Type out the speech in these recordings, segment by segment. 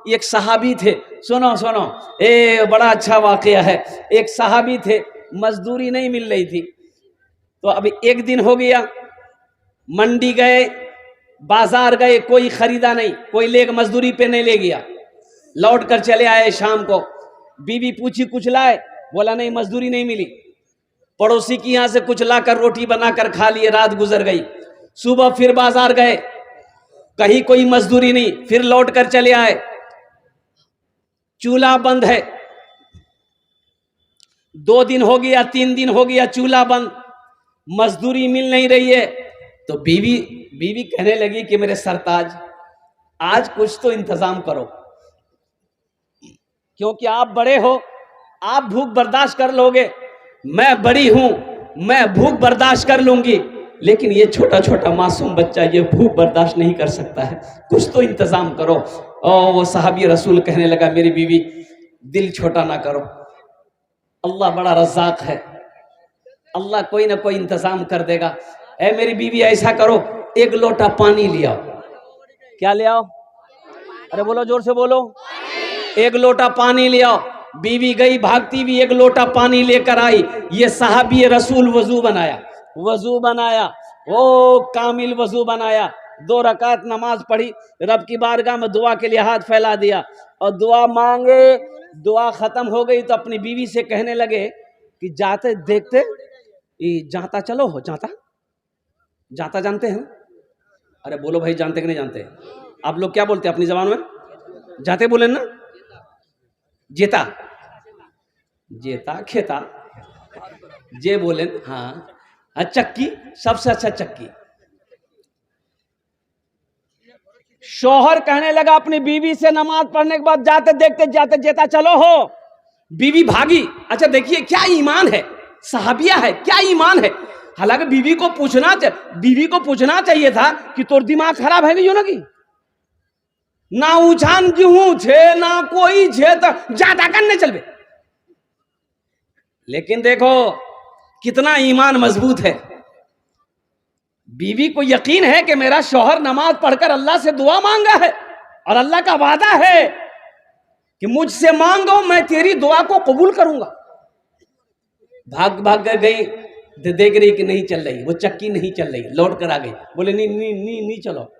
एक सहाबी थे, सुनो सुनो, बड़ा अच्छा वाकया है। एक सहाबी थे, मजदूरी नहीं मिल रही थी, तो अभी एक दिन हो गया, मंडी गए, बाजार गए, कोई खरीदा नहीं, कोई ले मजदूरी पे नहीं ले गया, लौट कर चले आए। शाम को बीवी पूछी कुछ लाए, बोला नहीं मजदूरी नहीं मिली। पड़ोसी की यहां से कुछ लाकर रोटी बनाकर खा लिए, रात गुजर गई। सुबह फिर बाजार गए, कहीं कोई मजदूरी नहीं, फिर लौट कर चले आए, चूल्हा बंद है। 2 दिन हो गया, 3 दिन हो गया, चूल्हा बंद, मजदूरी मिल नहीं रही है। तो बीवी कहने लगी कि मेरे सरताज, आज कुछ तो इंतजाम करो, क्योंकि आप बड़े हो, आप भूख बर्दाश्त कर लोगे, मैं बड़ी हूं, मैं भूख बर्दाश्त कर लूंगी, लेकिन ये छोटा छोटा मासूम बच्चा ये भूख बर्दाश्त नहीं कर सकता है, कुछ तो इंतजाम करो। और वो सहाबी रसूल कहने लगा, मेरी बीवी दिल छोटा ना करो, अल्लाह बड़ा रज़ाक है, अल्लाह कोई ना कोई इंतजाम कर देगा। ऐ मेरी बीवी ऐसा करो, 1 लोटा पानी ले आओ। क्या ले आओ? अरे बोलो, जोर से बोलो। 1 लोटा पानी ले आओ। बीवी गई भागती हुई, 1 लोटा पानी लेकर आई। ये सहाबी रसूल वजू बनाया, वो कामिल वजू बनाया, 2 रकात नमाज पढ़ी, रब की बारगाह में दुआ के लिए हाथ फैला दिया और दुआ मांगे। दुआ खत्म हो गई तो अपनी बीवी से कहने लगे कि जाते देखते जाता चलो हो, जाता जानते हैं? अरे बोलो भाई, जानते कि नहीं जानते? आप लोग क्या बोलते हैं अपनी जबान में? जाते बोले ना? जेता खेता जे बोले। हाँ, चक्की, सबसे अच्छा चक्की। शौहर कहने लगा अपनी बीवी से नमाज पढ़ने के बाद, जाते देखते जाते जेता चलो हो। बीवी भागी। अच्छा देखिए क्या ईमान है, सहाबिया है, क्या ईमान है। हालांकि बीवी को पूछना चाहिए था कि तोर दिमाग खराब है गई हो ना, कि ना उछान गेहूं छे ना कोई छे तो ज्यादा करने चलबे। लेकिन देखो कितना ईमान मजबूत है। बीवी को यकीन है कि मेरा शौहर नमाज पढ़कर अल्लाह से दुआ मांगा है और अल्लाह का वादा है कि मुझसे मांगो मैं तेरी दुआ को कबूल करूंगा। भाग कर गई, देख रही कि नहीं चल रही, वो चक्की नहीं चल रही, लौट कर आ गई, बोले नहीं चलो।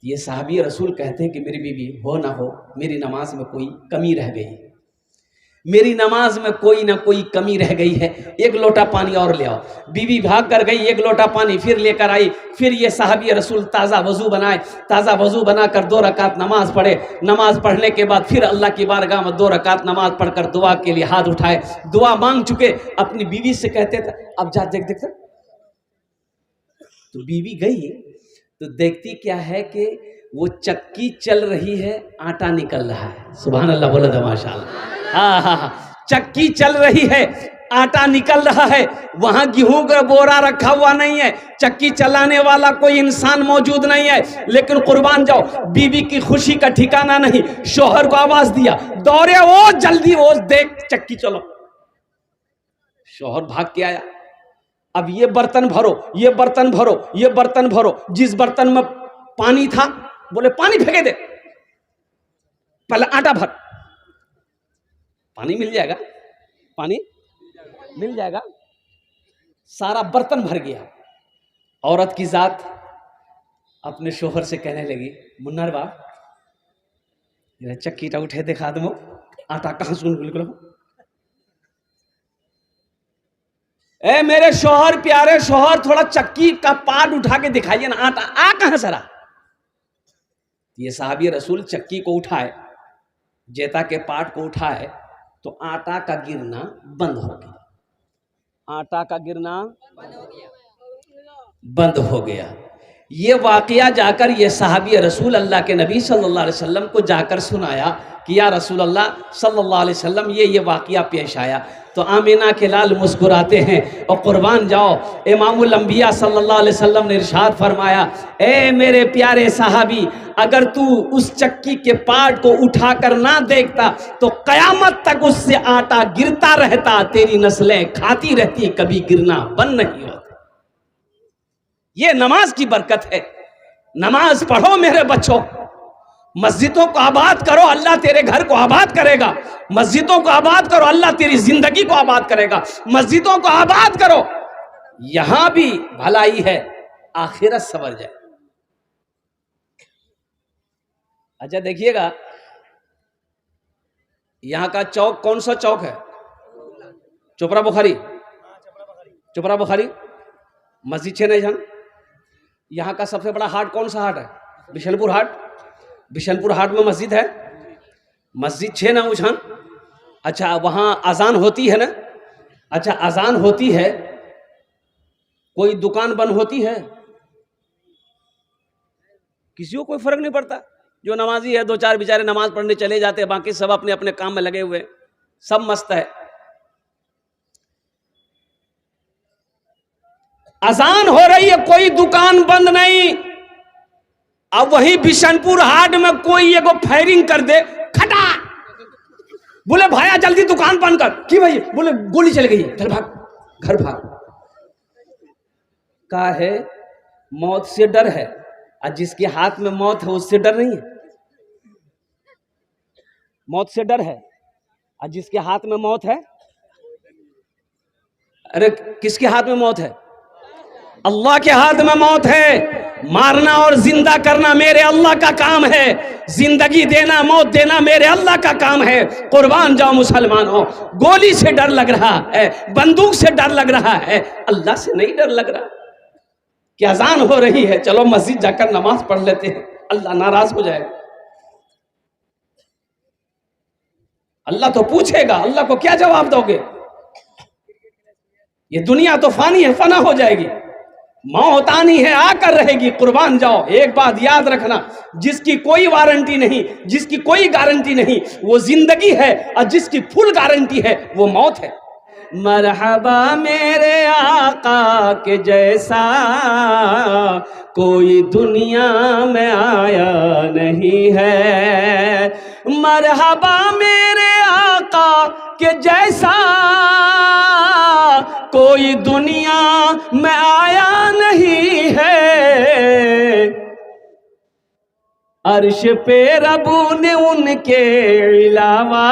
ये सहाबी रसूल कहते हैं कि मेरी बीवी हो ना हो, मेरी नमाज में कोई कमी रह गई, मेरी नमाज में कोई ना कोई कमी रह गई है, 1 लोटा पानी और ले आओ। बीवी भाग कर गई, 1 लोटा पानी फिर लेकर आई। फिर ये सहाबी रसूल ताज़ा वजू बनाकर 2 रकात नमाज पढ़े। नमाज पढ़ने के बाद फिर अल्लाह की बारगाह में 2 रकात नमाज पढ़कर दुआ के लिए हाथ उठाए, दुआ मांग चुके। अपनी बीवी से कहते थे अब जा देख। तो बीवी गई तो देखती क्या है कि वो चक्की चल रही है, आटा निकल रहा है। सुभान अल्लाह, बोला था माशाअल्लाह। हाँ, चक्की चल रही है, आटा निकल रहा है, वहां गेहूं का बोरा रखा हुआ नहीं है, चक्की चलाने वाला कोई इंसान मौजूद नहीं है। लेकिन कुर्बान जाओ, बीवी की खुशी का ठिकाना नहीं। शौहर को आवाज दिया, दौड़े वो जल्दी, वो देख चक्की चलो। शौहर भाग के आया, अब ये बर्तन भरो। जिस बर्तन में पानी था बोले पानी फेंके दे, पहले आटा भर, पानी मिल जाएगा। सारा बर्तन भर गया। औरत की जात अपने शोहर से कहने लगी, मुन्नर बाप चक्कीटा उठे देखा दो, आटा कहां सुन बिल्कुल। ए मेरे शोहर, प्यारे शोहर, थोड़ा चक्की का पाट उठा के दिखाइए ना, आटा आ कहां सरा। ये सहाबी रसूल चक्की को उठाए, जेता के पाट को उठाए तो आटा का गिरना बंद हो गया। ये वाकया जाकर ये सहाबी रसूल अल्लाह के नबी सल्लल्लाहु अलैहि वसल्लम को जाकर सुनाया कि या रसूल अल्लाह सल्लल्लाहु अलैहि वसल्लम ये वाकया पेश आया। तो आमीना के लाल मुस्कुराते हैं और कुर्बान जाओ, इमामुल अंबिया सल्लल्लाहु अलैहि वसल्लम ने इरशाद फरमाया, ए मेरे प्यारे सहाबी, अगर तू उस चक्की के पाट को उठाकर ना देखता तो कयामत तक उससे आटा गिरता रहता, तेरी नस्लें खाती रहती, कभी गिरना बंद नहीं होता। ये नमाज की बरकत है। नमाज पढ़ो मेरे बच्चों, मस्जिदों को आबाद करो, अल्लाह तेरे घर को आबाद करेगा। मस्जिदों को आबाद करो, अल्लाह तेरी जिंदगी को आबाद करेगा। मस्जिदों को आबाद करो, यहां भी भलाई है, आखिरत संवर जाए। अच्छा देखिएगा, यहां का चौक कौन सा चौक है? चोपड़ा बुखारी, चोपड़ा बुखारी मस्जिद छे नहीं जहां। यहां का सबसे बड़ा हाट कौन सा हाट है? बिशनपुर हाट। बिशनपुर हाट में मस्जिद है, मस्जिद छे ना उछान। अच्छा वहां अजान होती है ना? अच्छा अजान होती है, कोई दुकान बंद होती है? किसी को कोई फर्क नहीं पड़ता। जो नमाजी है, दो चार बेचारे नमाज पढ़ने चले जाते हैं, बाकी सब अपने अपने काम में लगे हुए, सब मस्त है। अजान हो रही है, कोई दुकान बंद नहीं। अब वही बिशनपुर हाट में कोई एगो फायरिंग कर दे, खटा, बोले भाया जल्दी दुकान बंद कर। कि भाई? बोले गोली चल गई, चल भाग, घर भाग। का है? मौत से डर है, और जिसके हाथ में मौत है उससे डर नहीं है। मौत से डर है, और जिसके हाथ में मौत है, अरे किसके हाथ में मौत है? अल्लाह के हाथ में मौत है। मारना और जिंदा करना मेरे अल्लाह का काम है, जिंदगी देना मौत देना मेरे अल्लाह का काम है। कुर्बान जाओ मुसलमानों। गोली से डर लग रहा है, बंदूक से डर लग रहा है, अल्लाह से नहीं डर लग रहा। कि अजान हो रही है, चलो मस्जिद जाकर नमाज पढ़ लेते हैं, अल्लाह नाराज हो जाएगा। अल्लाह तो पूछेगा, अल्लाह को क्या जवाब दोगे? ये दुनिया तो फानी है, फना हो जाएगी। मौत आनी है, आकर रहेगी। कुर्बान जाओ। एक बात याद रखना, जिसकी कोई वारंटी नहीं, जिसकी कोई गारंटी नहीं, वो जिंदगी है, और जिसकी फुल गारंटी है वो मौत है। मरहबा मेरे आका के जैसा कोई दुनिया में आया नहीं है। मरहबा मेरे आका के जैसा कोई दुनिया में आया नहीं है। अर्श पे रबू ने उनके अलावा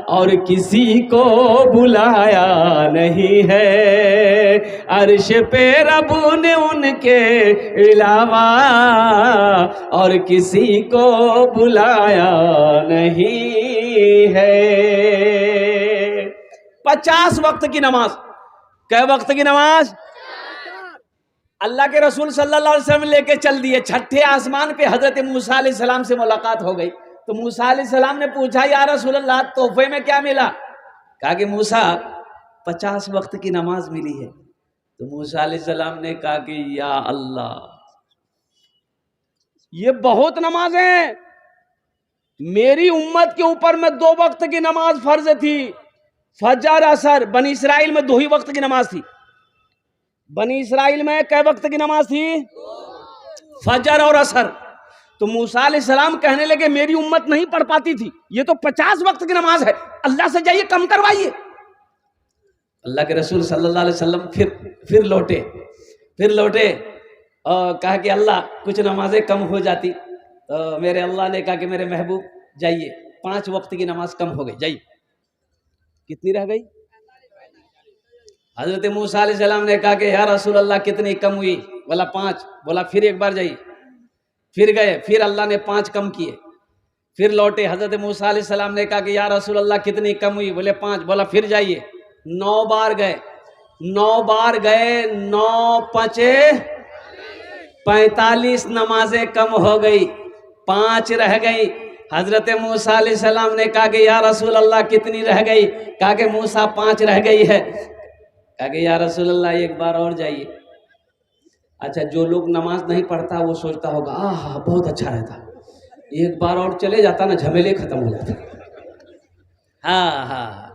और किसी को बुलाया नहीं है। अर्श पे रबू ने उनके अलावा और किसी को बुलाया नहीं है। 50 वक्त की नमाज। कै वक्त की नमाज? अल्लाह के रसूल सल्लल्लाहु अलैहि वसल्लम लेके चल दिए। छठे आसमान पे हजरत मूसा अलैहि सलाम से मुलाकात हो गई। तो मूसा अलैहि सलाम ने पूछा, या रसूल अल्लाह तोहफे में क्या मिला? कहा कि मूसा 50 वक्त की नमाज मिली है। तो मूसा अलैहि सलाम ने कहा कि या अल्लाह, ये बहुत नमाज है। मेरी उम्मत के ऊपर में 2 वक्त की नमाज फर्ज थी, फजर असर। बनी इसराइल में 2 ही वक्त की नमाज थी। बनी इसराइल में कै वक्त की नमाज थी? फजर और असर। तो मूसा अलैहिस्सलाम कहने लगे मेरी उम्मत नहीं पढ़ पाती थी, ये तो 50 वक्त की नमाज है, अल्लाह से जाइए कम करवाइए। अल्लाह के रसूल सल्लल्लाहु अलैहि वसल्लम फिर लौटे और कहा कि अल्लाह कुछ नमाजें कम हो जाती। तो मेरे अल्लाह ने कहा कि मेरे महबूब जाइए, 5 वक्त की नमाज कम हो गई, जाइए। कितनी रह गई? हजरत मूसा अलैहिस्सलाम ने कहा कि या रसूल अल्लाह कितनी कम हुई? बोला 5। बोला फिर एक बार जाइए। फिर गए, फिर अल्लाह ने 5 कम किए। फिर लौटे, हजरत मूसा अलैहिस्सलाम ने कहा कि या रसूल अल्लाह कितनी कम हुई? बोले 5। बोला फिर जाइए। 9 बार गए। 9 5 45 नमाजें कम हो गई, 5 रह गई। हजरत मूसा अलैहिस्सलाम ने कहा कि या रसूल अल्लाह कितनी रह गई? कहा कि मूसा 5 रह गई है। कहा कि या रसूल अल्लाह एक बार और जाइए। अच्छा, जो लोग नमाज नहीं पढ़ता वो सोचता होगा आह बहुत अच्छा रहता, एक बार और चले जाता ना, झमेले खत्म हो जाते। हाँ,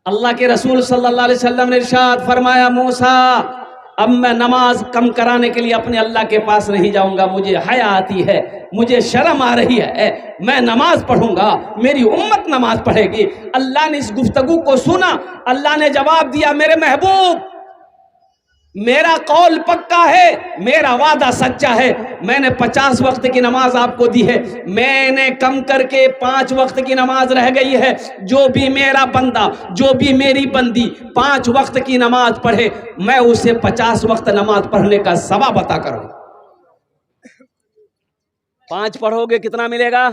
अल्लाह के रसूल सल्लल्लाहु अलैहि वसल्लम ने इरशाद फरमाया, मूसा अब मैं नमाज कम कराने के लिए अपने अल्लाह के पास नहीं जाऊंगा, मुझे हया आती है, मुझे शर्म आ रही है, मैं नमाज पढ़ूंगा, मेरी उम्मत नमाज पढ़ेगी। अल्लाह ने इस गुफ्तगू को सुना। अल्लाह ने जवाब दिया, मेरे महबूब मेरा कौल पक्का है, मेरा वादा सच्चा है। मैंने 50 वक्त की नमाज आपको दी है, मैंने कम करके 5 वक्त की नमाज रह गई है। जो भी मेरा बंदा, जो भी मेरी बंदी 5 वक्त की नमाज पढ़े, मैं उसे 50 वक्त नमाज पढ़ने का सवाब अता करूं। 5 पढ़ोगे कितना मिलेगा?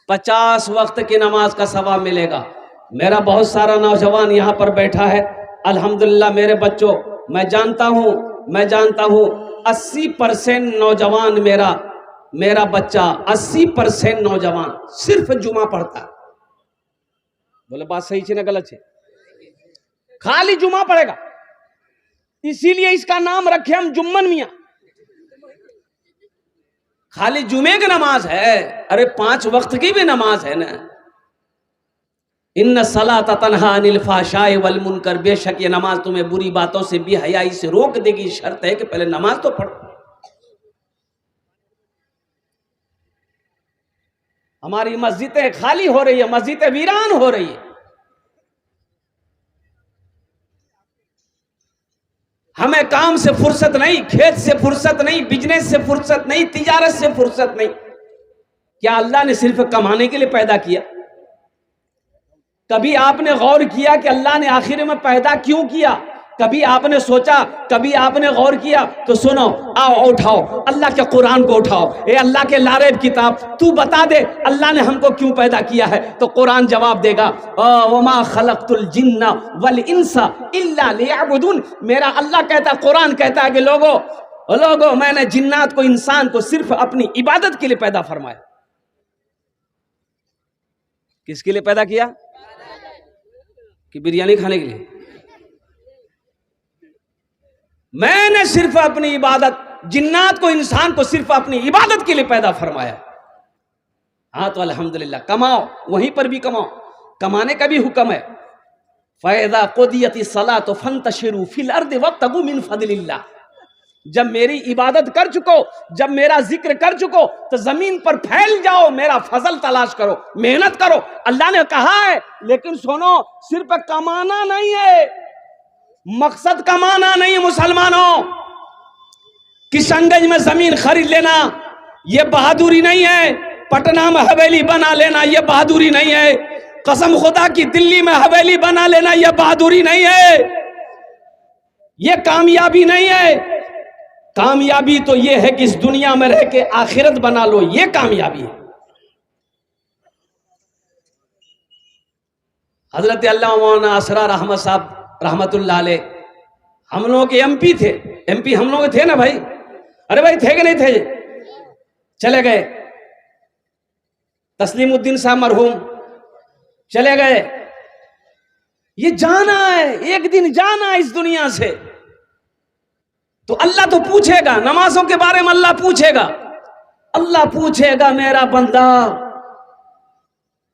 50 वक्त की नमाज का सवाब मिलेगा। मेरा बहुत सारा नौजवान यहाँ पर बैठा है, अल्हम्दुलिल्लाह। मेरे बच्चों, मैं जानता हूँ 80% नौजवान, मेरा बच्चा 80% नौजवान सिर्फ जुमा पढ़ता है। बोले बात सही है ना गलत है? खाली जुमा पढ़ेगा, इसीलिए इसका नाम रखे हम जुम्मन मियां। खाली जुमे की नमाज है, अरे 5 वक्त की भी नमाज है ना। इन्ना सलात तन्हा अनिल फाशाए वल मुनकर, बेशक ये नमाज तुम्हें बुरी बातों से, बेहयाई से रोक देगी। शर्त है कि पहले नमाज तो पढ़ो। हमारी मस्जिदें खाली हो रही है, मस्जिदें वीरान हो रही है। हमें काम से फुर्सत नहीं, खेत से फुर्सत नहीं, बिजनेस से फुर्सत नहीं, तिजारत से फुर्सत नहीं। क्या अल्लाह ने सिर्फ कमाने के लिए पैदा किया? कभी आपने गौर किया कि अल्लाह ने आखिर में पैदा क्यों किया? कभी आपने सोचा, कभी आपने गौर किया? तो सुनो, आओ उठाओ अल्लाह के कुरान को उठाओ। ए अल्लाह के लारेब किताब, तू बता दे अल्लाह ने हमको क्यों पैदा किया है? तो कुरान जवाब देगा, वमा खलक़तुल जिन्ना वल इंसा इल्ला लियअबुदून। मेरा अल्लाह कहता, कुरान कहता है कि लोगों मैंने जिन्नात को, इंसान को सिर्फ अपनी इबादत के लिए पैदा फरमाया। किसके लिए पैदा किया? कि बिरयानी खाने के लिए? मैंने सिर्फ अपनी इबादत, जिन्नात को, इंसान को सिर्फ अपनी इबादत के लिए पैदा फरमाया। हाँ तो अल्हम्दुलिल्लाह, कमाओ, वहीं पर भी कमाओ, कमाने का भी हुक्म है। फ़इज़ा क़ुदियतिस सलातु फ़ंतशिरू फ़िल अर्दि वब्तगू मिन फ़ज़लिल्लाह। जब मेरी इबादत कर चुको, जब मेरा जिक्र कर चुको, तो जमीन पर फैल जाओ, मेरा फजल तलाश करो, मेहनत करो। अल्लाह ने कहा है, लेकिन सुनो, सिर्फ कमाना नहीं है, मकसद कमाना नहीं है। मुसलमानों, किशनगंज में जमीन खरीद लेना यह बहादुरी नहीं है, पटना में हवेली बना लेना यह बहादुरी नहीं है, कसम खुदा की दिल्ली में हवेली बना लेना यह बहादुरी नहीं है, यह कामयाबी नहीं है। कामयाबी तो यह है कि इस दुनिया में रह के आखिरत बना लो, यह कामयाबी है। हजरत अल्लामा मौलाना असरार अहमद साहब रहमतुल्लाह अलैह, हम लोगों के एमपी थे। एमपी हम लोग थे ना भाई? अरे भाई थे कि नहीं थे? चले गए। तस्लीमुद्दीन साहब मरहूम चले गए। ये जाना है, एक दिन जाना है इस दुनिया से। तो अल्लाह तो पूछेगा, नमाजों के बारे में अल्लाह पूछेगा। अल्लाह पूछेगा, मेरा बंदा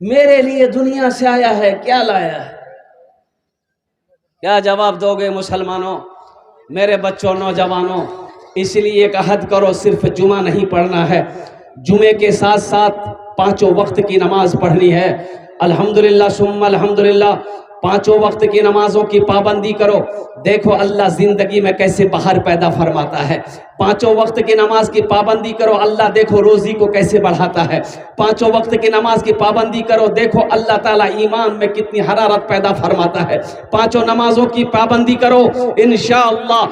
मेरे लिए दुनिया से आया है, क्या लाया है? क्या जवाब दोगे मुसलमानों, मेरे बच्चों, नौजवानों? इसलिए एक अहद करो, सिर्फ जुमा नहीं पढ़ना है, जुमे के साथ साथ 5 वक्त की नमाज पढ़नी है। अल्हम्दुलिल्लाह सुम्मा अल्हम्दुलिल्लाह, 5 वक्त की नमाजों की पाबंदी करो। देखो अल्लाह जिंदगी में कैसे बाहर पैदा फरमाता है। 5 वक्त की नमाज की पाबंदी करो, अल्लाह देखो रोजी को कैसे बढ़ाता है। 5 वक्त की नमाज की पाबंदी करो, देखो अल्लाह ताला ईमान में कितनी हरारत पैदा फरमाता है। 5 नमाजों की पाबंदी करो, इंशाअल्लाह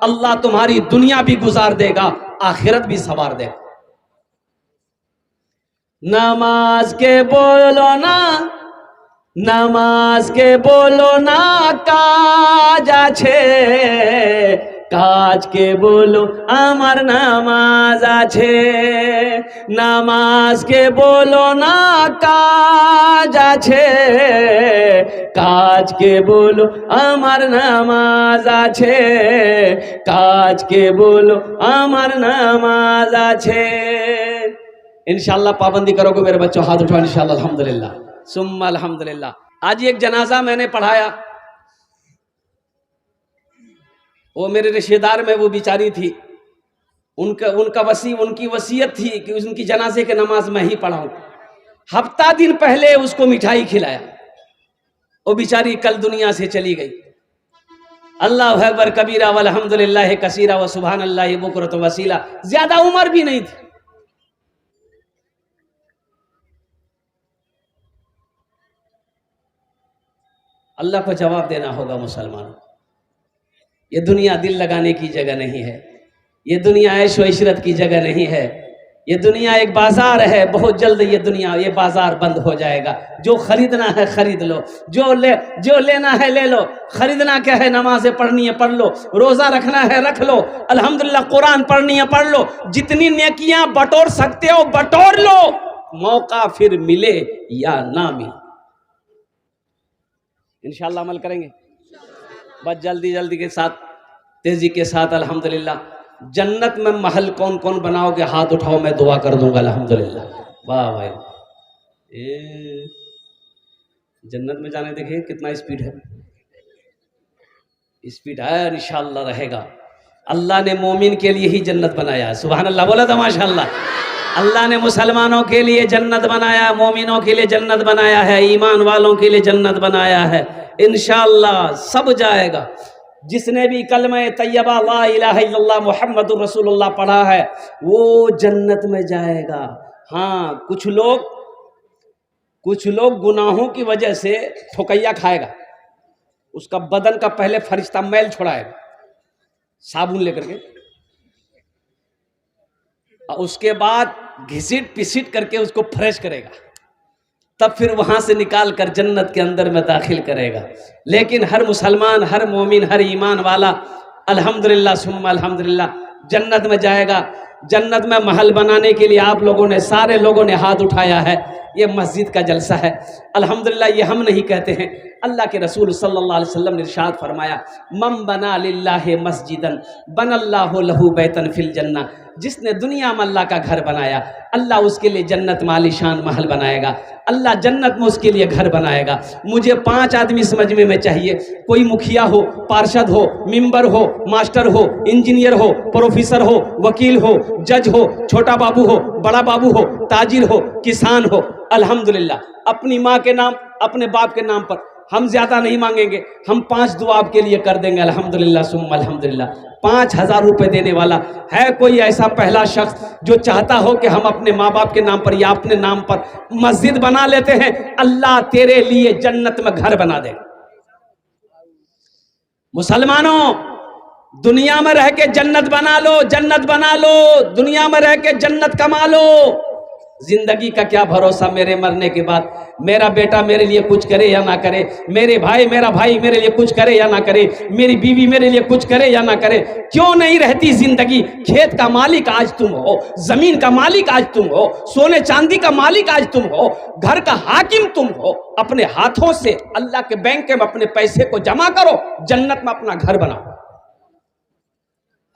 अल्लाह तुम्हारी दुनिया भी गुजार देगा, आखिरत भी सवार देगा। नमाज के बोलो ना, नमाज के बोलो ना काज आछे, काज के बोलो आमार नामाज आछे। नमाज के बोलो ना काज आछे, काज के बोलो आमार नामाज आछे, काज के बोलो आमार नामाज आछे। इंशाअल्लाह पाबंदी करोगे मेरे बच्चों, हाथ उठाओ इंशाअल्लाह। अल्हम्दुलिल्लाह सुम्मा अल्हम्दुलिल्लाह। आज एक जनाजा मैंने पढ़ाया, वो मेरे रिश्तेदार में वो बेचारी थी, उनकी वसीयत थी कि उनकी जनाजे के नमाज मैं ही पढ़ाऊं। हफ्ता दिन पहले उसको मिठाई खिलाया, वो बेचारी कल दुनिया से चली गई। अल्लाह अकबर कबीरा वल्हम्दुलिल्लाह कसीरा व सुभान अल्लाह बुकरत वसीला। ज्यादा उम्र भी नहीं थी। अल्लाह को जवाब देना होगा मुसलमानों। ये दुनिया दिल लगाने की जगह नहीं है, ये दुनिया ऐशो इशरत की जगह नहीं है, ये दुनिया एक बाजार है। बहुत जल्द ये दुनिया, ये बाजार बंद हो जाएगा। जो खरीदना है खरीद लो, जो लेना है ले लो। खरीदना क्या है? नमाजें पढ़नी है पढ़ लो, रोजा रखना है रख लो, अल्हम्दुलिल्लाह कुरान पढ़नी है पढ़ लो, जितनी नेकियां बटोर सकते हो बटोर लो, मौका फिर मिले या ना मिले। इंशाअल्लाह अमल करेंगे। बस जल्दी जल्दी के साथ, तेजी के साथ। अल्हम्दुलिल्लाह जन्नत में महल कौन कौन बनाओगे? हाथ उठाओ, मैं दुआ कर दूंगा। अल्हम्दुलिल्लाह। वाह भाई, जन्नत में जाने देखिए कितना स्पीड है, स्पीड है। इंशाअल्लाह रहेगा। अल्लाह ने मोमिन के लिए ही जन्नत बनाया है। सुभान अल्लाह बोला था माशाअल्लाह। अल्लाह ने मुसलमानों के लिए जन्नत बनाया, मोमिनों के लिए जन्नत बनाया है, ईमान वालों के लिए जन्नत बनाया है। इंशाअल्लाह सब जाएगा। जिसने भी कलमा तैयबा ला इलाहा इल्लल्लाह मुहम्मदुर रसूलुल्लाह पढ़ा है वो जन्नत में जाएगा। हाँ, कुछ लोग गुनाहों की वजह से ठोकैया खाएगा, उसका बदन का पहले फरिश्ता मैल छुड़ाएगा साबुन लेकर के, और उसके बाद घिसीट पिसीट करके उसको फ्रेश करेगा, तब फिर वहां से निकाल कर जन्नत के अंदर में दाखिल करेगा। लेकिन हर मुसलमान, हर मोमिन, हर ईमान वाला अल्हम्दुलिल्लाह सुम्मा अल्हम्दुलिल्लाह जन्नत में जाएगा। जन्नत में महल बनाने के लिए आप लोगों ने, सारे लोगों ने हाथ उठाया है। ये मस्जिद का जलसा है अल्हम्दुलिल्लाह। ये हम नहीं कहते हैं, अल्लाह के रसूल सल्लल्लाहु अलैहि वसल्लम ने इरशाद फरमाया, मम बना लिल्लाहि मस्जिदन बनल्लाहु लहू बैतन फिल जन्ना। जिसने दुनिया में अल्लाह का घर बनाया, अल्लाह उसके लिए जन्नत में आलीशान महल बनाएगा, अल्लाह जन्नत में उसके लिए घर बनाएगा। मुझे 5 आदमी इस मजमे में चाहिए, कोई मुखिया हो, पार्षद हो, मेंबर हो, मास्टर हो, इंजीनियर हो, प्रोफेसर हो, वकील हो, जज हो, छोटा बाबू हो, बड़ा बाबू हो, ताजिर हो, किसान हो। अल्हम्दुलिल्लाह अपनी माँ के नाम, अपने बाप के नाम पर हम ज्यादा नहीं मांगेंगे, हम 5 दुआ आपके लिए कर देंगे। अल्हम्दुलिल्लाह सुम्मा अल्हम्दुलिल्लाह। 5,000 रुपए देने वाला है कोई ऐसा पहला शख्स जो चाहता हो कि हम अपने माँ बाप के नाम पर या अपने नाम पर मस्जिद बना लेते हैं, अल्लाह तेरे लिए जन्नत में घर बना दे। मुसलमानों, दुनिया में रह के जन्नत बना लो, जन्नत बना लो, दुनिया में रह के जन्नत कमा लो। जिंदगी का क्या भरोसा मेरे मरने के बाद, मेरा बेटा मेरे लिए कुछ करे या ना करे, मेरा भाई मेरे लिए कुछ करे या ना करे, मेरी बीवी मेरे लिए कुछ करे या ना करे। क्यों नहीं रहती जिंदगी? खेत का मालिक आज तुम हो, जमीन का मालिक आज तुम हो, सोने चांदी का मालिक आज तुम हो, घर का हाकिम तुम हो। अपने हाथों से अल्लाह के बैंक में अपने पैसे को जमा करो, जन्नत में अपना घर बनाओ।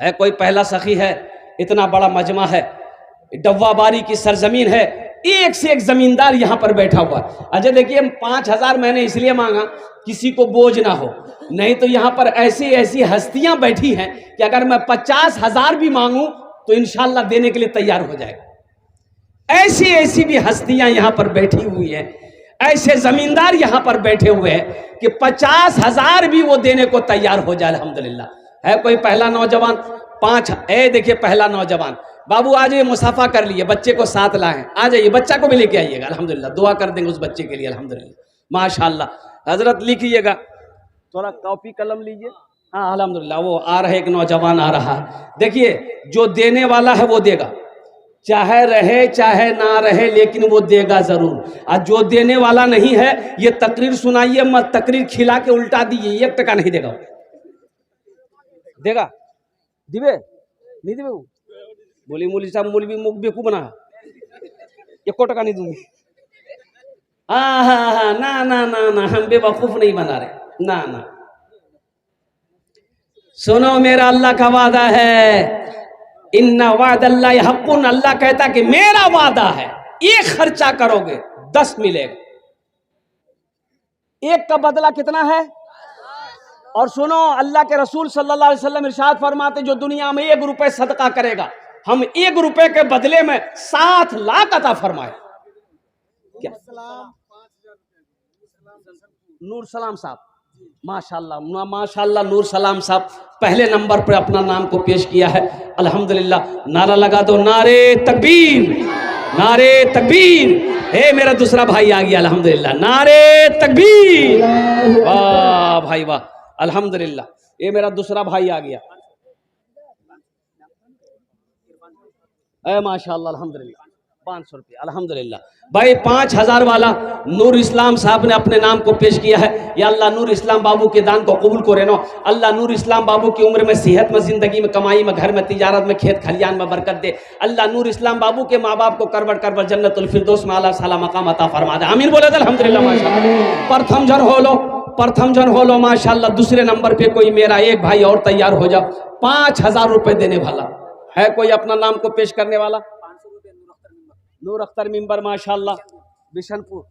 है कोई पहला सखी है, इतना बड़ा मजमा है, डब्बाबारी की सरजमीन है, एक से एक जमींदार यहां पर बैठा हुआ। अच्छा देखिए, 5,000 मैंने इसलिए मांगा किसी को बोझ ना हो, नहीं तो यहां पर ऐसी ऐसी हस्तियां बैठी हैं कि अगर मैं 50,000 भी मांगू तो इंशाल्लाह देने के लिए तैयार हो जाएगा। ऐसी ऐसी भी हस्तियां यहां पर बैठी हुई हैं, ऐसे जमींदार यहां पर बैठे हुए हैं कि 50,000 भी वो देने को तैयार हो जाए। अल्हम्दुलिल्लाह। है कोई पहला नौजवान? 5 देखिए पहला नौजवान बाबू आ जाइए, मुसाफा कर लिए, बच्चे को साथ लाएं, आ जाइए, बच्चा को भी लेके आइएगा। अल्हम्दुलिल्लाह दुआ कर देंगे उस बच्चे के लिए। अल्हम्दुलिल्लाह माशाअल्लाह। हजरत लिखिएगा, थोड़ा कॉपी कलम लीजिए। हाँ अल्हम्दुलिल्लाह, वो आ रहे, एक नौजवान आ रहा है। देखिए, जो देने वाला है वो देगा, चाहे रहे चाहे ना रहे, लेकिन वो देगा जरूर। और जो देने वाला नहीं है, ये तकरीर सुनाइए मत, तकरीर खिला के उल्टा दीजिए, 1 टका नहीं देगा। देगा? दिवे नहीं दिवे? बोली मौलवी साहब, मौलवी मुख बेकू बना, 1 टका नहीं दूंगी। हाँ हाँ हाँ, ना ना ना ना, हम बेवकूफ नहीं बना रहे, ना ना। सुनो, मेरा अल्लाह का वादा है, इन्ना वादल्लाहि हक़्क़ुन। अल्लाह कहता कि मेरा वादा है, 1 खर्चा करोगे 10 मिलेगा। 1 का बदला कितना है? और सुनो, अल्लाह के रसूल सल्लल्लाहु अलैहि वसल्लम इरशाद फरमाते, जो दुनिया में 1 रुपए सदका करेगा, हम 1 रुपए के बदले में 7 लाख अता फरमाए। क्या? नूर सलाम साहब, माशाल्लाह माशाल्लाह। नूर सलाम साहब पहले नंबर पर अपना नाम को पेश किया है। अल्हम्दुलिल्लाह, नारा लगा दो, नारे तकबीर, नारे तकबीर। हे मेरा दूसरा भाई आ गया, अल्हम्दुलिल्लाह, नारे तकबीर। वाह भाई वाह, अल्हम्दुलिल्लाह, ये मेरा दूसरा भाई आ गया। माशाल्लाह, अल्हम्दुलिल्लाह, 500 रुपये, अल्हम्दुलिल्लाह। भाई 5000 वाला नूर इस्लाम साहब ने अपने नाम को पेश किया है। या अल्लाह नूर इस्लाम बाबू के दान को कबूल करे नो। अल्लाह नूर इस्लाम बाबू की उम्र में, सेहत में, जिंदगी में, कमाई में, घर में, तिजारत में, खेत खलियान में बरकत दे। अल्लाह नूर इस्लाम बाबू के माँ बाप को करबट करबट जन्नतुल फिरदौस में आला साला मकाम अता फरमा दे। आमीन बोले अल्हम्दुलिल्लाह माशाल्लाह। प्रथम जन हो लो, प्रथम जन हो लो माशाल्लाह। दूसरे नंबर पे कोई मेरा एक भाई और तैयार हो जाओ, 5000 रुपये देने वाला है कोई अपना नाम को पेश करने वाला? नूर अख्तर मिंबर माशाल्लाह, बिशनपुर,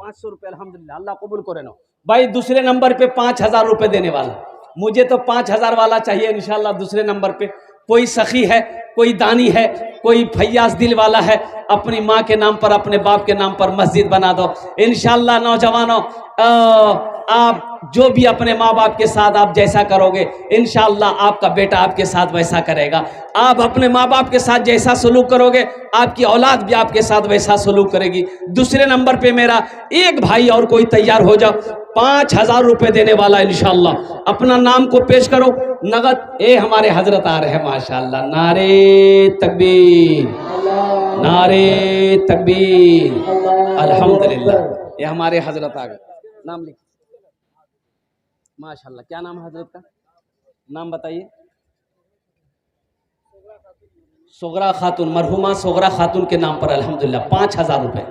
500 रुपये, अल्हम्दुलिल्लाह, अल्लाह कबूल करे नो। भाई दूसरे नंबर पे 5000 रुपये देने वाला, मुझे तो 5000 वाला चाहिए इंशाल्लाह। दूसरे नंबर पे कोई सखी है, कोई दानी है, कोई फैयाज दिल वाला है, अपनी माँ के नाम पर, अपने बाप के नाम पर मस्जिद बना दो इंशाल्लाह। नौजवानों, आप जो भी अपने माँ बाप के साथ आप जैसा करोगे इंशाल्लाह आपका बेटा आपके साथ वैसा करेगा। आप अपने माँ बाप के साथ जैसा सलूक करोगे आपकी औलाद भी आपके साथ वैसा सलूक करेगी। दूसरे नंबर पे मेरा एक भाई और कोई तैयार हो जाओ, 5000 रुपये देने वाला इंशाल्लाह। अपना नाम को पेश करो नगद। ए हमारे हजरत आ रहे हैं माशाल्लाह, नारे तकबीर, नारे तकबीर, अल्हम्दुलिल्लाह। ये हमारे हजरत आ गए, नाम लिख माशाल्लाह। क्या नाम है हजरत का? नाम बताइए। सोगरा खातून, मरहुमा सोगरा खातून के नाम पर अल्हम्दुलिल्लाह 5000 रुपये।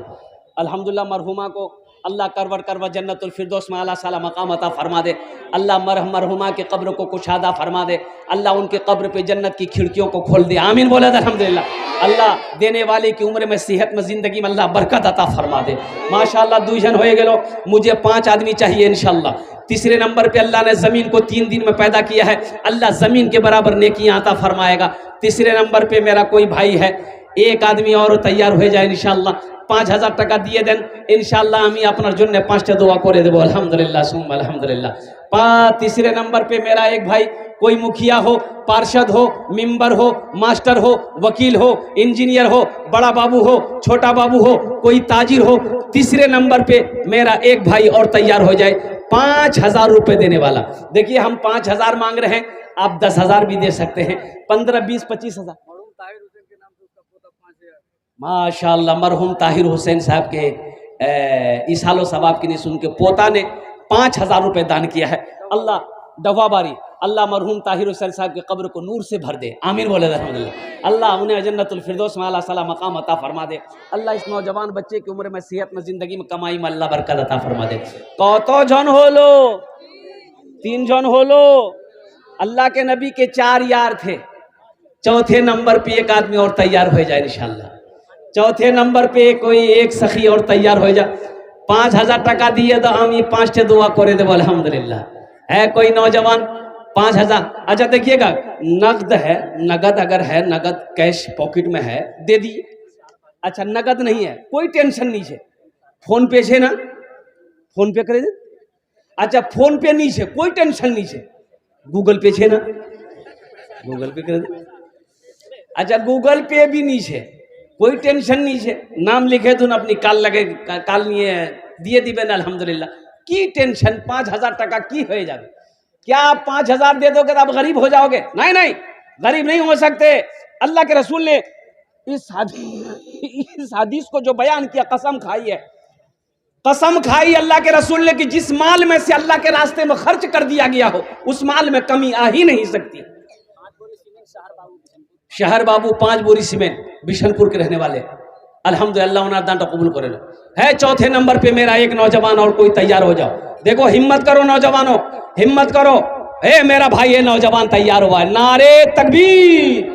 अल्हम्दुलिल्लाह, मरहुमा को अल्लाह करवट करवट जन्नतुल फिरदौस में आला साला मकाम अता फरमा दे। अल्लाह मरहुमा के कब्र को कुशादा फरमा दे। अल्लाह उनके कब्र पे जन्नत की खिड़कियों को खोल दे। आमीन बोले अल्हम्दुलिल्लाह। अल्लाह देने वाले की उम्र में, सेहत में, जिंदगी में अल्लाह बरकत अता फरमा दे माशाल्लाह। 2 जन हो गए, मुझे 5 आदमी चाहिए इंशाल्लाह। तीसरे नंबर पे अल्लाह ने ज़मीन को 3 दिन में पैदा किया है, अल्लाह ज़मीन के बराबर नेकियां अता फरमाएगा। तीसरे नंबर पे मेरा कोई भाई है, एक आदमी और तैयार हो जाए इंशाल्लाह। 5000 টাকা দিয়ে দেন इंशाल्लाह, আমি আপনার জন্য 5টা দোয়া করে দেবো अल्हम्दुलिल्लाह सुम्मा अल्हम्दुलिल्लाह। तीसरे नंबर पे मेरा एक भाई, कोई मुखिया हो, पार्षद हो, मेंबर हो, मास्टर हो, वकील हो, इंजीनियर हो, बड़ा बाबू हो, छोटा बाबू हो, कोई ताजिर हो, तीसरे नंबर पे मेरा एक भाई और तैयार हो जाए, 5000 रुपये देने वाला। देखिए हम 5000 मांग रहे हैं, आप 10,000 भी दे सकते हैं, 15, 20, 25,000। माशाल्लाह, मरहूम ताहिर हुसैन साहब के इसालो सवाब की निस उनके पोता ने 5000 रुपये दान किया है। अल्लाह दफाबारी, अल्लाह मरहूम ताहिर हुसैन साहब के कब्र को नूर से भर दे। आमीन बोले अल्हम्दुलिल्लाह। अल्लाह उन्हें जन्नतुल फिरदौस में आला साला मकाम अता फरमा दे। अल्लाह इस नौजवान बच्चे की उम्र में, सेहत में, जिंदगी में, कमाई में अल्लाह बरकत अता फरमा दे। कतो जन हो लो? 3 जन हो लो। अल्लाह के नबी के 4 यार थे। चौथे नंबर पे एक आदमी और तैयार हो जाए इंशाल्लाह। चौथे नंबर पे कोई एक सखी और तैयार हो जाए, 5000 টাকা दिए तो हम ये 5 दुआ करे देव अल्हम्दुलिल्लाह। है कोई नौजवान? 5000। अच्छा देखिएगा, नगद है, नगद अगर है, नगद कैश पॉकेट में है, दे दिए। अच्छा नगद नहीं है, कोई टेंशन नहीं है, फोन पे है ना, फोन पे करे दे। अच्छा फोन पे नहीं है, कोई टेंशन नहीं है, गूगल पे है ना, गूगल पे करे दे। अच्छा गूगल पे भी नहीं है, कोई टेंशन नहीं है, नाम लिखे तो अपनी काल लगे, काल नहीं दिए दिबेन अल्हम्दुलिल्लाह। की टेंशन? 5000 টাকা की हो जाए? क्या आप 5000 दे दोगे तो आप गरीब हो जाओगे? नहीं नहीं, गरीब नहीं हो सकते। अल्लाह के रसूल ने इस हदीस को जो बयान किया, कसम खाई है, कसम खाई अल्लाह के रसूल ने कि जिस माल में से अल्लाह के रास्ते में खर्च कर दिया गया हो, उस माल में कमी आ ही नहीं सकती। शहर बाबू 5 बोरी सीमेंट, बिशनपुर के रहने वाले, अल्हम्दुलिल्लाह उन्हें दान कबूल करे है। चौथे नंबर पे मेरा एक नौजवान और कोई तैयार हो जाओ। देखो हिम्मत करो नौजवानों, हिम्मत करो। हे मेरा भाई, ये नौजवान तैयार हुआ है, नारे तकबीर,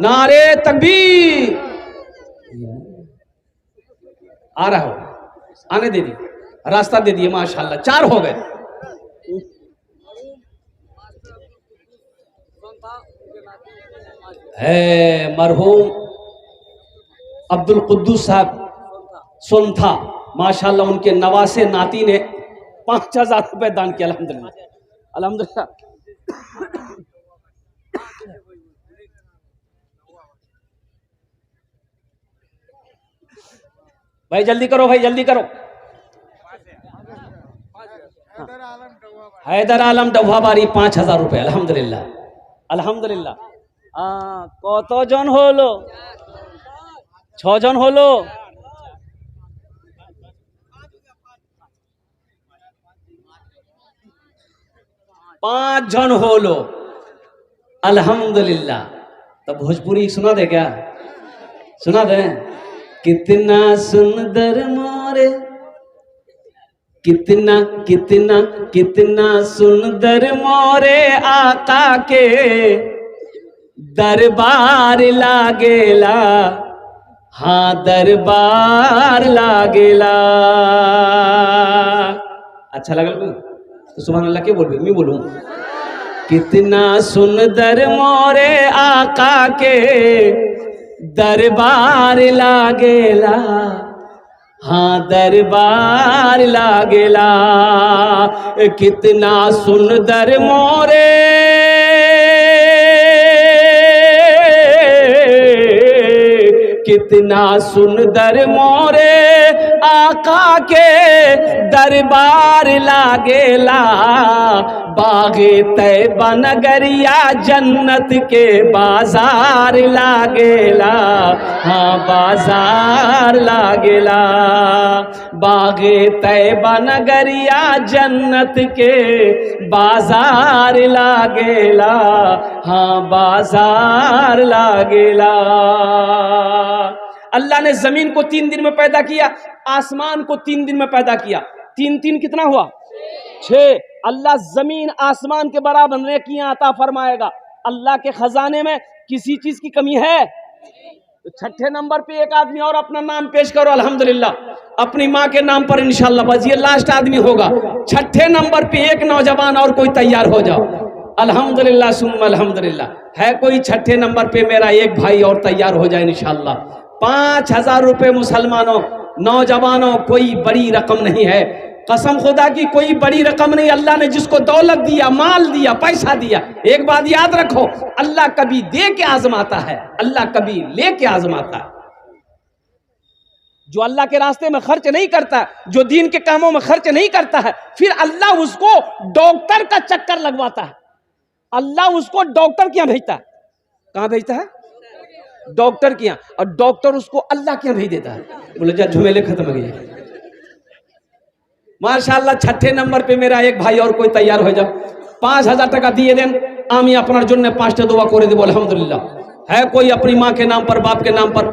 नारे तकबीर। आ रहा हो, आने दे दिए, रास्ता दे दिए माशाल्लाह। 4 हो गए। है मरहूम अब्दुल कुद्दूस साहब सोनथा, माशाल्लाह उनके नवासे नाती ने 5000 रुपये दान किया अल्हम्दुलिल्लाह। अल्हम्दुलिल्लाह। भाई जल्दी करो, भाई जल्दी करो। हैदर आलम डब्बाबारी 5000 रुपये। अल्हम्दुलिल्लाह अल्हम्दुलिल्लाह। কতজন হলো? 6 জন হলো। पांच जन होलो। अल्हम्दुलिल्लाह। तब भोजपुरी सुना दे क्या? सुना दे। कितना सुंदर मोरे, कितना कितना कितना सुंदर मोरे आका के दरबार लागेला, हाँ दरबार लागेला। अच्छा लगा तो सुभान अल्लाह क्यों बोल रही? मैं बोलूं कितना सुंदर मोरे आका के दरबार लागेला, हाँ दरबार लागेला। कितना सुंदर मोरे कितना सुंदर मोरे आका के दरबार लागेला। बागे तैबा नगरिया जन्नत के बाजार लागेला, हाँ बाजार लागेला। बागे तैबा नगरिया जन्नत के बाजार लागेला, हाँ बाजार लागेला। अल्लाह ने जमीन को 3 दिन में पैदा किया, आसमान को 3 दिन में पैदा किया। 3 3 कितना हुआ? 6। अल्लाह जमीन आसमान के बराबर नेकियां अता फरमाएगा। अल्लाह के खजाने में किसी चीज की कमी है? तो छठे नंबर पे एक आदमी और अपना नाम पेश करो। अल्हम्दुलिल्लाह अपनी माँ के नाम पर इंशाअल्लाह, बस ये लास्ट आदमी होगा। छठे नंबर पे एक नौजवान और कोई तैयार हो जाओ। अल्हम्दुलिल्लाह सुम्मा अल्हम्दुलिल्लाह। है कोई छठे नंबर पे? मेरा एक भाई और तैयार हो जाए इंशाअल्लाह। 5000 रुपये मुसलमानों, नौजवानों, कोई बड़ी रकम नहीं है। कसम खुदा की कोई बड़ी रकम नहीं। अल्लाह ने जिसको दौलत दिया, माल दिया, पैसा दिया, एक बात याद रखो, अल्लाह कभी दे के आजमाता है, अल्लाह कभी ले के आजमाता है। जो अल्लाह के रास्ते में खर्च नहीं करता, जो दीन के कामों में खर्च नहीं करता है, फिर अल्लाह उसको डॉक्टर का चक्कर लगवाता है। अल्लाह उसको डॉक्टर के यहाँ भेजता है। कहाँ भेजता है? डॉक्टर के यहाँ। और डॉक्टर उसको अल्लाह के यहाँ भेज देता है। बोले जा झमेले खत्म हो गए। माशाअल्लाह छठे नंबर पे मेरा एक भाई और कोई तैयार हो जाओ। 5000 টাকা দিয়ে দেন, আমি আপনার জন্য 5টা দোয়া করে দেব। अल्हम्दुलिल्लाह। है कोई अपनी माँ के नाम पर, बाप के नाम पर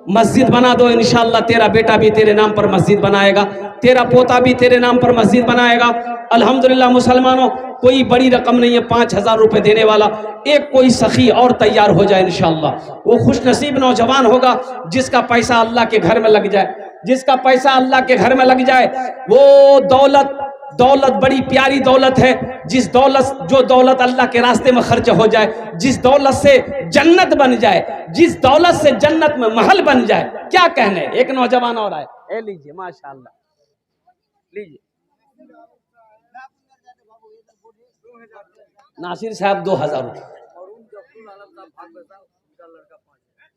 मस्जिद बना दो, इंशाअल्लाह तेरा बेटा भी तेरे नाम पर मस्जिद बनाएगा, तेरा पोता भी तेरे नाम पर मस्जिद बनाएगा। अल्हम्दुलिल्लाह मुसलमानों, कोई बड़ी रकम नहीं है 5000 रुपये देने वाला। एक कोई सखी और तैयार हो जाए इंशाअल्लाह। वो खुश नसीब नौजवान होगा जिसका पैसा अल्लाह के घर में लग जाए, जिसका पैसा अल्लाह के घर में लग जाए। वो दौलत बड़ी प्यारी दौलत है। जो दौलत अल्लाह के रास्ते में खर्च हो जाए, जिस दौलत से जन्नत बन जाए, जिस दौलत से जन्नत में महल बन जाए, क्या कहने। एक नौजवान और आए, ए लीजिए माशाअल्लाह, लीजिए। नासिर साहब 2000 रुपये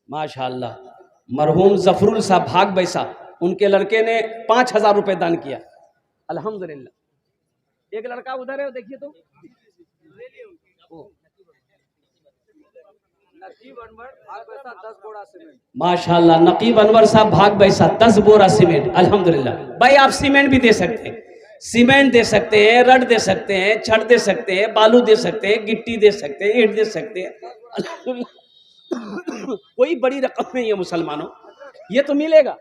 माशाअल्लाह। मरहूम जफरुल साहब भाग बैसा, उनके लड़के ने 5000 रुपये दान किया। अल्हम्दुलिल्लाह। एक लड़का उधर है, देखिए तो माशाअल्लाह। नकीब अनवर साहब भाग बैसा 10 बोरा सीमेंट। अल्हम्दुलिल्लाह। भाई आप सीमेंट भी दे सकते हैं, सीमेंट दे सकते हैं, रड दे सकते हैं, छड़ दे सकते हैं, बालू दे सकते हैं, गिट्टी दे सकते हैं, ईंट दे सकते हैं। कोई बड़ी रकम नहीं है मुसलमानों, ये तो मिलेगा।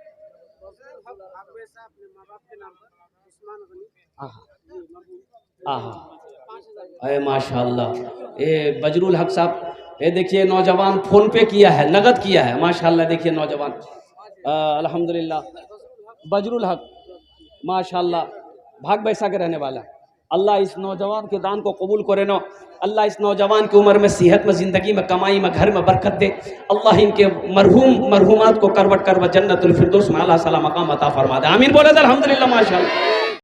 अरे माशाअल्लाह। ये बजरुल हक साहब, ये देखिए नौजवान फोन पे किया है, नगद किया है माशाअल्लाह। देखिए नौजवान अल्हम्दुलिल्लाह। बजरुल हक माशाअल्लाह भाग बैसा के रहने वाला। अल्लाह इस नौजवान के दान को कबूल करे नो। अल्लाह इस नौजवान की उम्र में, सेहत में, ज़िंदगी में, कमाई में, घर में बरकत दे। अल्लाह इनके मरहूमात को करवट करवट जन्नतुल फिरदौस में आला सलाम मकाम अता फरमा दे। आमीन बोले अल्हम्दुलिल्लाह माशाअल्लाह।